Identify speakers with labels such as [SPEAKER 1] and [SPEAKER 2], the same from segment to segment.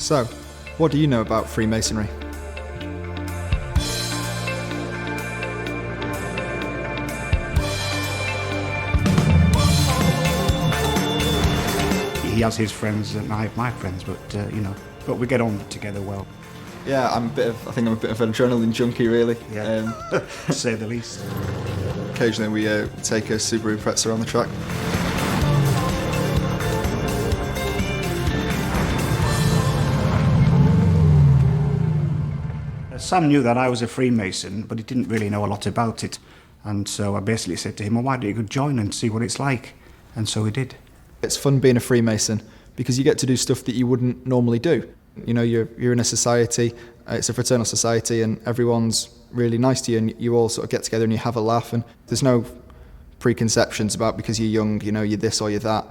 [SPEAKER 1] So, what do you know about Freemasonry?
[SPEAKER 2] He has his friends and I have my friends, but but we get on together well.
[SPEAKER 1] Yeah, I think I'm a bit of an adrenaline junkie, really.
[SPEAKER 2] Yeah, to say the least.
[SPEAKER 1] Occasionally we take a Subaru Impreza on the track.
[SPEAKER 2] Sam knew that I was a Freemason, but he didn't really know a lot about it. And so I basically said to him, well, why don't you go join and see what it's like? And so he did.
[SPEAKER 1] It's fun being a Freemason because you get to do stuff that you wouldn't normally do. You know, you're in a society, it's a fraternal society, and everyone's really nice to you, and you all sort of get together and you have a laugh, and there's no preconceptions about because you're young, you know, you're this or you're that.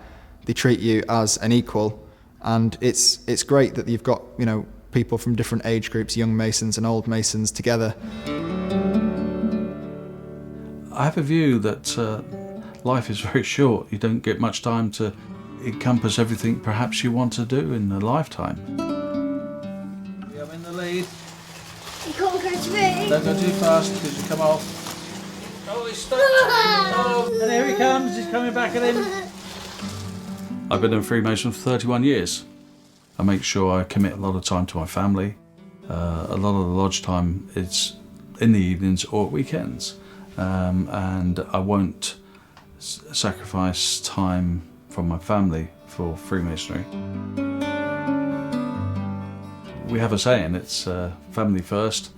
[SPEAKER 1] They treat you as an equal, and it's great that you've got, you know, people from different age groups, young Masons and old Masons together.
[SPEAKER 3] I have a view that life is very short. You don't get much time to encompass everything perhaps you want to do in a lifetime. I'm in the lead.
[SPEAKER 4] You can't go to me.
[SPEAKER 3] Don't go too fast because you come off. Oh, he's stuck. Oh, and here he comes. He's coming back at him. I've been a Freemason for 31 years. I make sure I commit a lot of time to my family. A lot of the lodge time is in the evenings or at weekends. And I won't sacrifice time from my family for Freemasonry. We have a saying, it's family first,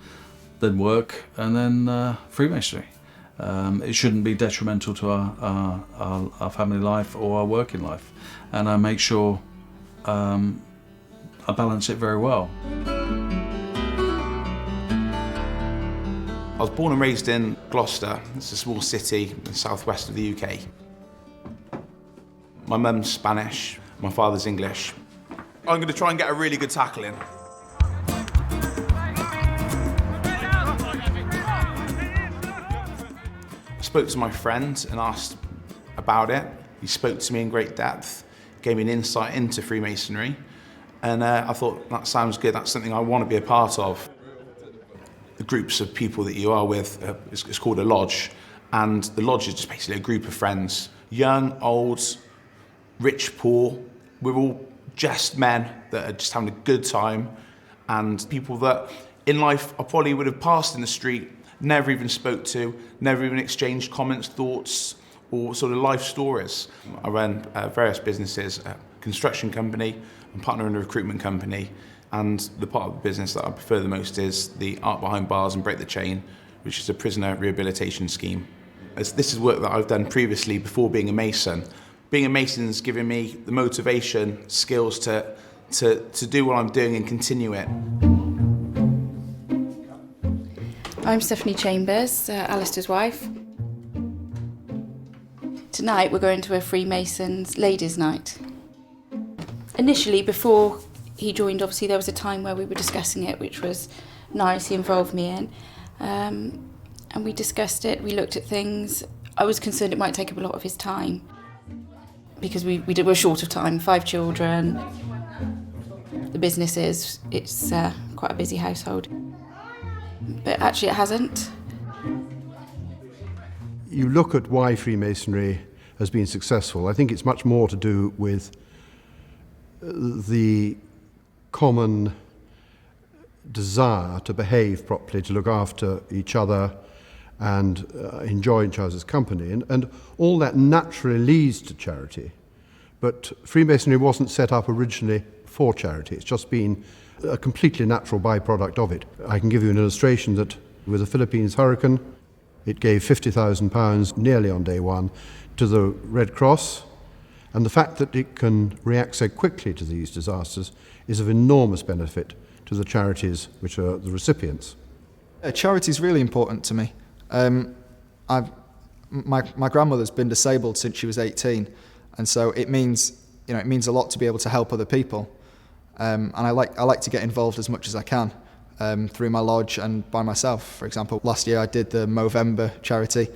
[SPEAKER 3] then work, and then Freemasonry. It shouldn't be detrimental to our family life or our working life. And I make sure I balance it very well.
[SPEAKER 5] I was born and raised in Gloucester. It's a small city in the southwest of the UK. My mum's Spanish, my father's English. I'm going to try and get a really good tackle in. I spoke to my friend and asked about it. He spoke to me in great depth, gave me an insight into Freemasonry, and I thought, that sounds good, that's something I want to be a part of. The groups of people that you are with, it's called a lodge, and the lodge is just basically a group of friends, young, old, rich, poor. We're all just men that are just having a good time, and people that in life I probably would have passed in the street, never even spoke to, never even exchanged comments, thoughts, or sort of life stories. I run various businesses, a construction company, I'm partner in a recruitment company, and the part of the business that I prefer the most is the Art Behind Bars and Break the Chain, which is a prisoner rehabilitation scheme. This is work that I've done previously before being a Mason. Being a Mason's given me the motivation, skills to do what I'm doing and continue it.
[SPEAKER 6] I'm Stephanie Chambers, Alistair's wife. Tonight we're going to a Freemasons ladies' night. Initially, before he joined, obviously there was a time where we were discussing it, which was nice, he involved me in. And we discussed it, we looked at things. I was concerned it might take up a lot of his time because we were short of time, 5 children. The business it's quite a busy household. But actually it hasn't.
[SPEAKER 7] You look at why Freemasonry has been successful. I think it's much more to do with the common desire to behave properly, to look after each other and enjoy each other's company. And all that naturally leads to charity. But Freemasonry wasn't set up originally for charity. It's just been a completely natural byproduct of it. I can give you an illustration that with the Philippines hurricane, it gave £50,000 nearly on day one to the Red Cross. And the fact that it can react so quickly to these disasters is of enormous benefit to the charities which are the recipients.
[SPEAKER 1] Charity is really important to me. My grandmother's been disabled since she was 18, and so it means a lot to be able to help other people. And I like to get involved as much as I can through my lodge and by myself. For example, last year I did the Movember charity.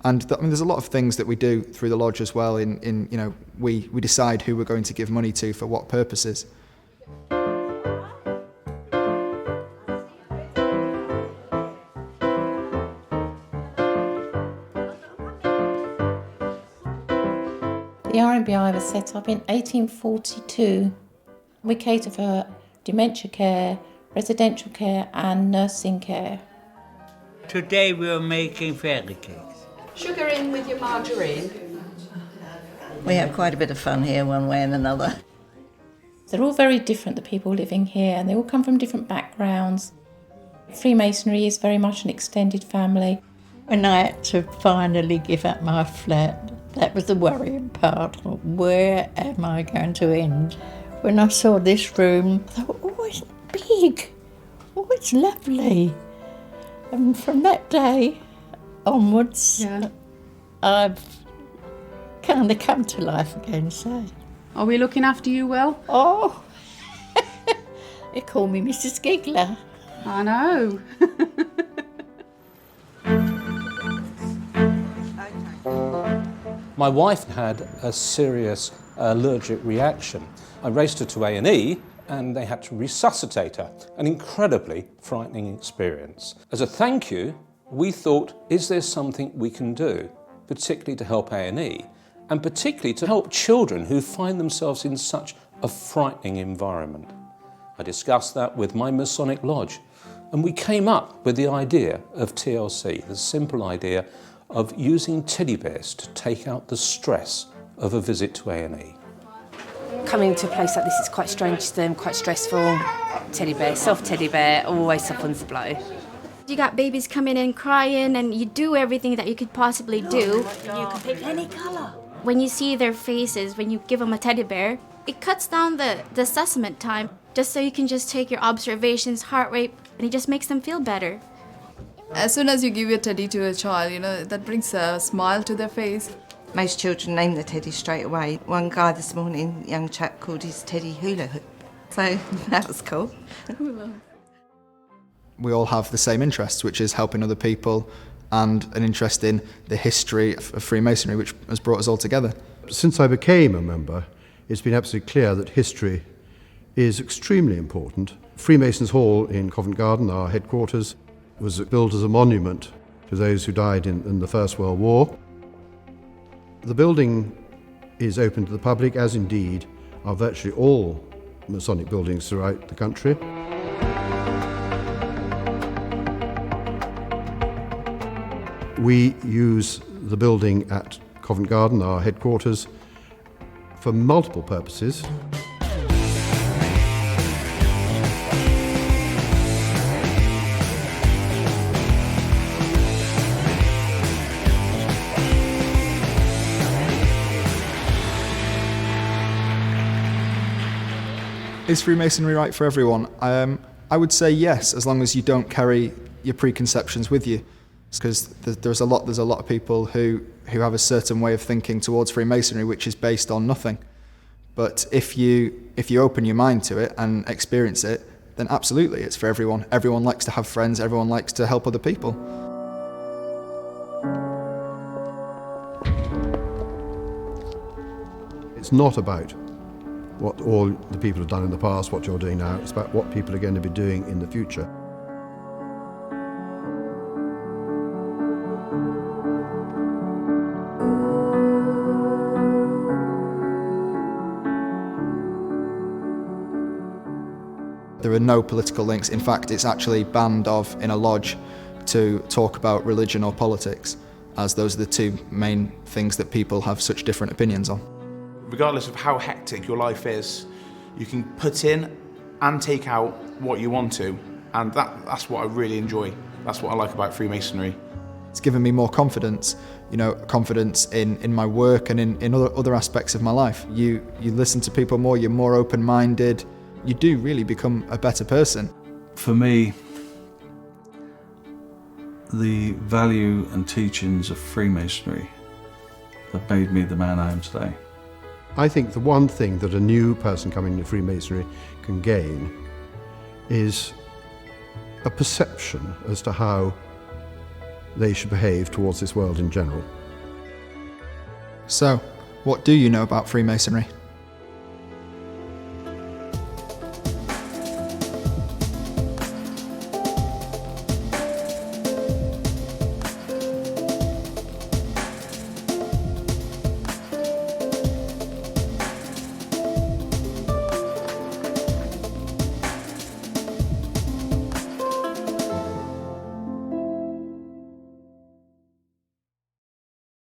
[SPEAKER 1] And there's a lot of things that we do through the lodge as well. We decide who we're going to give money to for what purposes.
[SPEAKER 8] I was set up in 1842. We cater for dementia care, residential care and nursing care.
[SPEAKER 9] Today we're making fairy cakes.
[SPEAKER 10] Sugar in with your margarine.
[SPEAKER 11] We have quite a bit of fun here one way and another.
[SPEAKER 8] They're all very different, the people living here, and they all come from different backgrounds. Freemasonry is very much an extended family.
[SPEAKER 11] When I had to finally give up my flat, that was the worrying part. Where am I going to end? When I saw this room, I thought, oh, it's big. Oh, it's lovely. And from that day onwards, I've kind of come to life again, so.
[SPEAKER 10] Are we looking after you well?
[SPEAKER 11] Oh, they call me Mrs. Giggler.
[SPEAKER 10] I know.
[SPEAKER 12] My wife had a serious allergic reaction. I raced her to A&E and they had to resuscitate her. An incredibly frightening experience. As a thank you, we thought, is there something we can do, particularly to help A&E, and particularly to help children who find themselves in such a frightening environment? I discussed that with my Masonic lodge, and we came up with the idea of TLC, the simple idea of using teddy bears to take out the stress of a visit to A&E.
[SPEAKER 13] Coming to a place like this is quite strange to them, quite stressful. Teddy bear, soft teddy bear, always softens the blow.
[SPEAKER 4] You got babies coming in crying and you do everything that you could possibly do.
[SPEAKER 13] You can pick any colour.
[SPEAKER 4] When you see their faces, when you give them a teddy bear, it cuts down the assessment time just so you can just take your observations, heart rate, and it just makes them feel better.
[SPEAKER 14] As soon as you give your teddy to a child, you know, that brings a smile to their face.
[SPEAKER 15] Most children name the teddy straight away. One guy this morning, young chap, called his teddy hula hoop. So that was cool.
[SPEAKER 1] We all have the same interests, which is helping other people and an interest in the history of Freemasonry, which has brought us all together.
[SPEAKER 7] Since I became a member, it's been absolutely clear that history is extremely important. Freemasons Hall in Covent Garden, our headquarters, was built as a monument to those who died in the First World War. The building is open to the public, as indeed are virtually all Masonic buildings throughout the country. We use the building at Covent Garden, our headquarters, for multiple purposes.
[SPEAKER 1] Is Freemasonry right for everyone? I would say yes, as long as you don't carry your preconceptions with you. Because there's a lot of people who have a certain way of thinking towards Freemasonry which is based on nothing. But if you open your mind to it and experience it, then absolutely it's for everyone. Everyone likes to have friends, everyone likes to help other people.
[SPEAKER 7] It's not about what all the people have done in the past, what you're doing now. It's about what people are going to be doing in the future.
[SPEAKER 1] There are no political links. In fact, it's actually banned of in a lodge to talk about religion or politics, as those are the two main things that people have such different opinions on.
[SPEAKER 5] Regardless of how hectic your life is, you can put in and take out what you want to, and that's what I really enjoy. That's what I like about Freemasonry.
[SPEAKER 1] It's given me more confidence, confidence in my work and in other aspects of my life. You listen to people more, you're more open-minded, you do really become a better person.
[SPEAKER 3] For me, the value and teachings of Freemasonry have made me the man I am today.
[SPEAKER 7] I think the one thing that a new person coming into Freemasonry can gain is a perception as to how they should behave towards this world in general.
[SPEAKER 1] So, what do you know about Freemasonry?